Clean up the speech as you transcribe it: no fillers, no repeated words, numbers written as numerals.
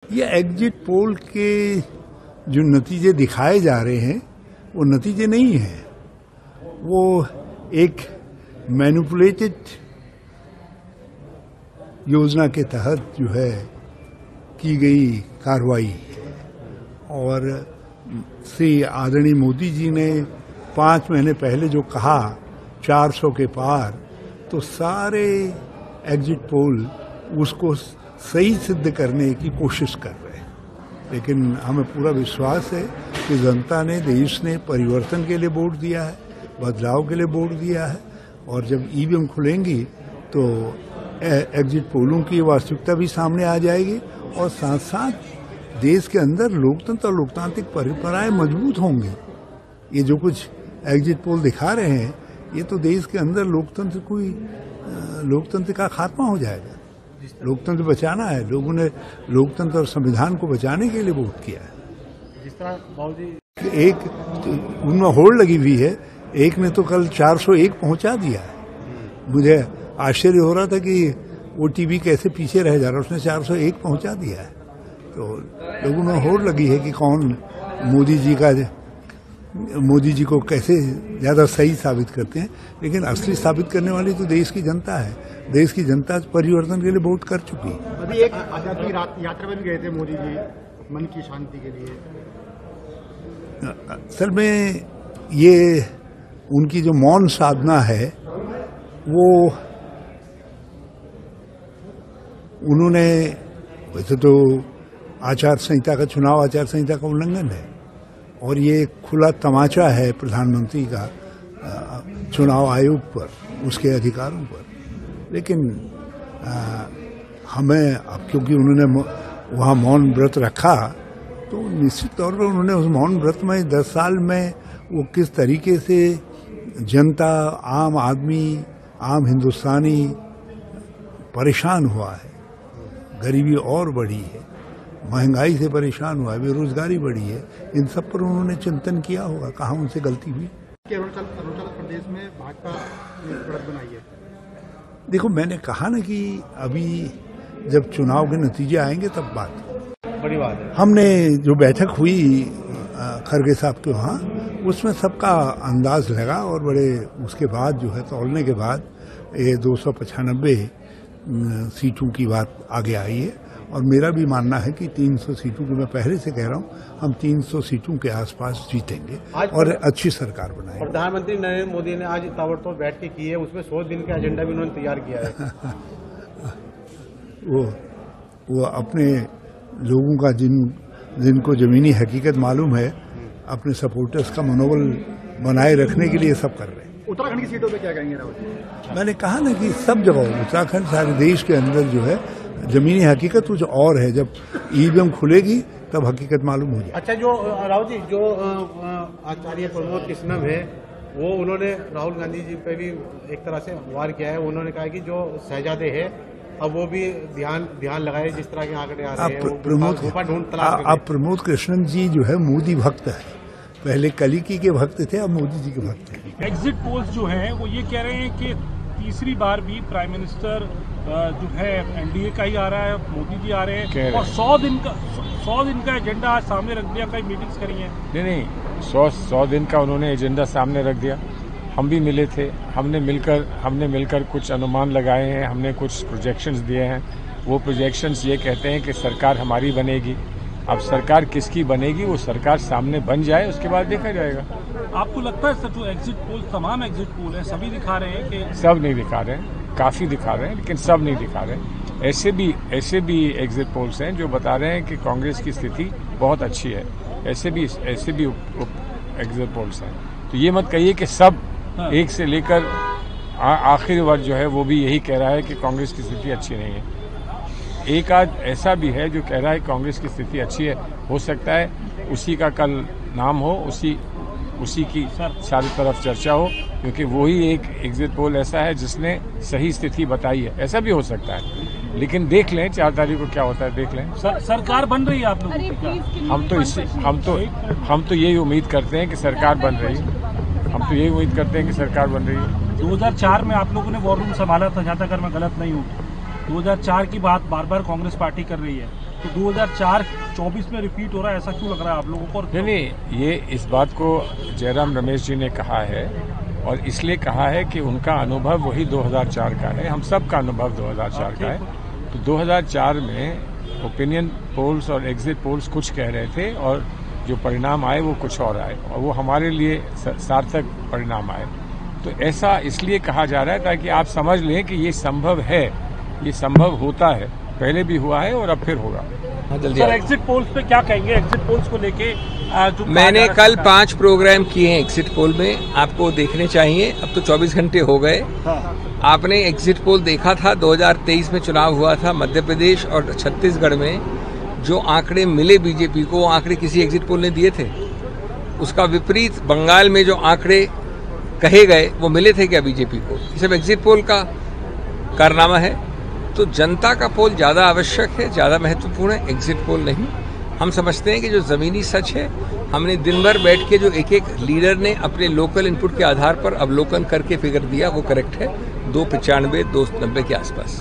ये exit poll के जो नतीजे दिखाए जा रहे हैं वो नतीजे नहीं हैं, वो एक मैनिपुलेटेड योजना के तहत जो है की गई कार्रवाई। और श्री आदरणीय मोदी जी ने 5 महीने पहले जो कहा 400 के पार, तो सारे एग्जिट पोल उसको सही सिद्ध करने की कोशिश कर रहे हैं। लेकिन हमें पूरा विश्वास है कि जनता ने, देश ने परिवर्तन के लिए वोट दिया है, बदलाव के लिए वोट दिया है। और जब ईवीएम खुलेंगी तो एग्जिट पोलों की वास्तविकता भी सामने आ जाएगी और साथ साथ देश के अंदर लोकतंत्र और लोकतांत्रिक परंपराएं मजबूत होंगी। ये जो कुछ एग्जिट पोल दिखा रहे हैं, ये तो देश के अंदर लोकतंत्र का खात्मा हो जाएगा। लोकतंत्र बचाना है, लोगों ने लोकतंत्र और संविधान को बचाने के लिए वोट किया है। जिस तरह बाबू जी एक उनमें होड़ लगी हुई है, एक ने तो कल 401 पहुंचा दिया है। मुझे आश्चर्य हो रहा था कि वो टीवी कैसे पीछे रह जा रहा है, उसने 401 पहुंचा दिया है। तो लोगों में होड़ लगी है कि कौन मोदी जी को कैसे ज्यादा सही साबित करते हैं। लेकिन असली साबित करने वाली तो देश की जनता है। देश की जनता परिवर्तन के लिए वोट कर चुकी है। अभी एक आध्यात्मिक यात्रा में भी गए थे मोदी जी, मन की शांति के लिए। असल में ये उनकी जो मौन साधना है, वो उन्होंने, वैसे तो आचार संहिता का, चुनाव आचार संहिता का उल्लंघन है और ये खुला तमाचा है प्रधानमंत्री का चुनाव आयोग पर, उसके अधिकारों पर। लेकिन हमें, अब क्योंकि उन्होंने वहाँ मौन व्रत रखा, तो निश्चित तौर पर उन्होंने उस मौन व्रत में 10 साल में वो किस तरीके से जनता, आम आदमी, आम हिंदुस्तानी परेशान हुआ है। गरीबी और बढ़ी है, महंगाई से परेशान हुआ है, बेरोजगारी बढ़ी है। इन सब पर उन्होंने चिंतन किया होगा, कहाँ उनसे गलती हुई। अरुणाचल प्रदेश में भाजपा ने बढ़त बनाई है। देखो, मैंने कहा ना कि अभी जब चुनाव के नतीजे आएंगे तब बड़ी बात है। हमने जो बैठक हुई खरगे साहब के वहाँ, उसमें सबका अंदाज लगा और बड़े उसके बाद जो है तौलने के बाद ये 295 सीटों की बात आगे आई है। और मेरा भी मानना है कि 300 सीटों की, मैं पहले से कह रहा हूँ, हम 300 सीटों के आसपास जीतेंगे और अच्छी सरकार बनाएंगे। प्रधानमंत्री नरेंद्र मोदी ने आज ताबड़तोड़ बैठक की है, उसमें 100 दिन का एजेंडा भी उन्होंने तैयार किया है। वो अपने लोगों का, जिनको जमीनी हकीकत मालूम है, अपने सपोर्टर्स का मनोबल बनाए रखने के लिए सब कर रहे हैं। उत्तराखंड की सीटों पे क्या कहेंगे राहुल? मैंने कहा ना कि सब जगह, उत्तराखंड सारे देश के अंदर जो है जमीनी हकीकत कुछ और है। जब ईवीएम खुलेगी तब हकीकत मालूम हो जाए। अच्छा, जो राहुल जी, जो आचार्य प्रमोद कृष्णम है, वो उन्होंने राहुल गांधी जी पे भी एक तरह से वार किया है। उन्होंने कहा कि जो शहजादे है, अब वो भी ध्यान लगाए, जिस तरह के आंकड़े आ रहे हैं। अब प्रमोद कृष्णन जी जो है मोदी भक्त है। पहले कलिकी के भक्त थे, अब मोदी जी के भक्त हैं। एग्जिट पोल्स जो हैं वो ये कह रहे हैं कि तीसरी बार भी प्राइम मिनिस्टर जो है एनडीए का ही आ रहा है, मोदी जी आ रहे हैं। और 100 दिन का एजेंडा आज सामने रख दिया, कई मीटिंग्स करी हैं। नहीं, 100 दिन का उन्होंने एजेंडा सामने रख दिया। हम भी मिले थे, हमने मिलकर कुछ अनुमान लगाए हैं, हमने कुछ प्रोजेक्शंस दिए हैं। वो प्रोजेक्शंस ये कहते हैं कि सरकार हमारी बनेगी। अब सरकार किसकी बनेगी, वो सरकार सामने बन जाए, उसके बाद देखा जाएगा। आपको लगता है सर, जो एग्जिट पोल, तमाम एग्जिट पोल है, सभी दिखा रहे हैं कि? सब नहीं दिखा रहे हैं, काफी दिखा रहे हैं, लेकिन सब नहीं दिखा रहे हैं। ऐसे भी एग्जिट पोल्स हैं जो बता रहे हैं कि कांग्रेस की स्थिति बहुत अच्छी है। ऐसे भी एग्जिट पोल्स हैं। तो ये मत कहिए कि सब एक से लेकर आखिरी वर्ग जो है वो भी यही कह रहा है कि कांग्रेस की स्थिति अच्छी नहीं है। एक आध ऐसा भी है जो कह रहा है कांग्रेस की स्थिति अच्छी है। हो सकता है उसी का कल नाम हो, उसी की सारी तरफ चर्चा हो, क्योंकि वही एक एग्जिट पोल ऐसा है जिसने सही स्थिति बताई है। ऐसा भी हो सकता है, लेकिन देख लें 4 तारीख को क्या होता है, देख लें। सरकार बन रही है आप लोगों की? हम तो यही उम्मीद करते हैं कि सरकार बन रही है। हम तो यही उम्मीद करते हैं कि सरकार बन रही है। 2004 में आप लोगों ने वॉर रूम संभाला था, जहाँ तक अगर मैं गलत नहीं हूँ। 2004 की बात बार बार कांग्रेस पार्टी कर रही है। तो 2024 में रिपीट हो रहा है, ऐसा क्यों लग रहा है आप लोगों को? नहीं, ये इस बात को जयराम रमेश जी ने कहा है और इसलिए कहा है कि उनका अनुभव वही 2004 का है, हम सब का अनुभव 2004 का है। तो 2004 में ओपिनियन पोल्स और एग्जिट पोल्स कुछ कह रहे थे और जो परिणाम आए वो कुछ और आए और वो हमारे लिए सार्थक परिणाम आए। तो ऐसा इसलिए कहा जा रहा है ताकि आप समझ लें कि ये संभव है, ये संभव होता है, पहले भी हुआ है और अब फिर होगा। सर, एग्जिट पोल्स पे क्या कहेंगे? एग्जिट पोल्स को लेके जो मैंने कल 5 प्रोग्राम किए हैं एग्जिट पोल में, आपको देखने चाहिए। अब तो 24 घंटे हो गए। आपने एग्जिट पोल देखा था, 2023 में चुनाव हुआ था मध्य प्रदेश और छत्तीसगढ़ में, जो आंकड़े मिले बीजेपी को, वो आंकड़े किसी एग्जिट पोल ने दिए थे? उसका विपरीत बंगाल में जो आंकड़े कहे गए वो मिले थे क्या बीजेपी को? ये सब एग्जिट पोल का कारनामा है। तो जनता का पोल ज़्यादा आवश्यक है, ज़्यादा महत्वपूर्ण है, एग्जिट पोल नहीं। हम समझते हैं कि जो ज़मीनी सच है, हमने दिन भर बैठ के जो एक एक लीडर ने अपने लोकल इनपुट के आधार पर अवलोकन करके फिगर दिया, वो करेक्ट है। 295, 290 के आसपास।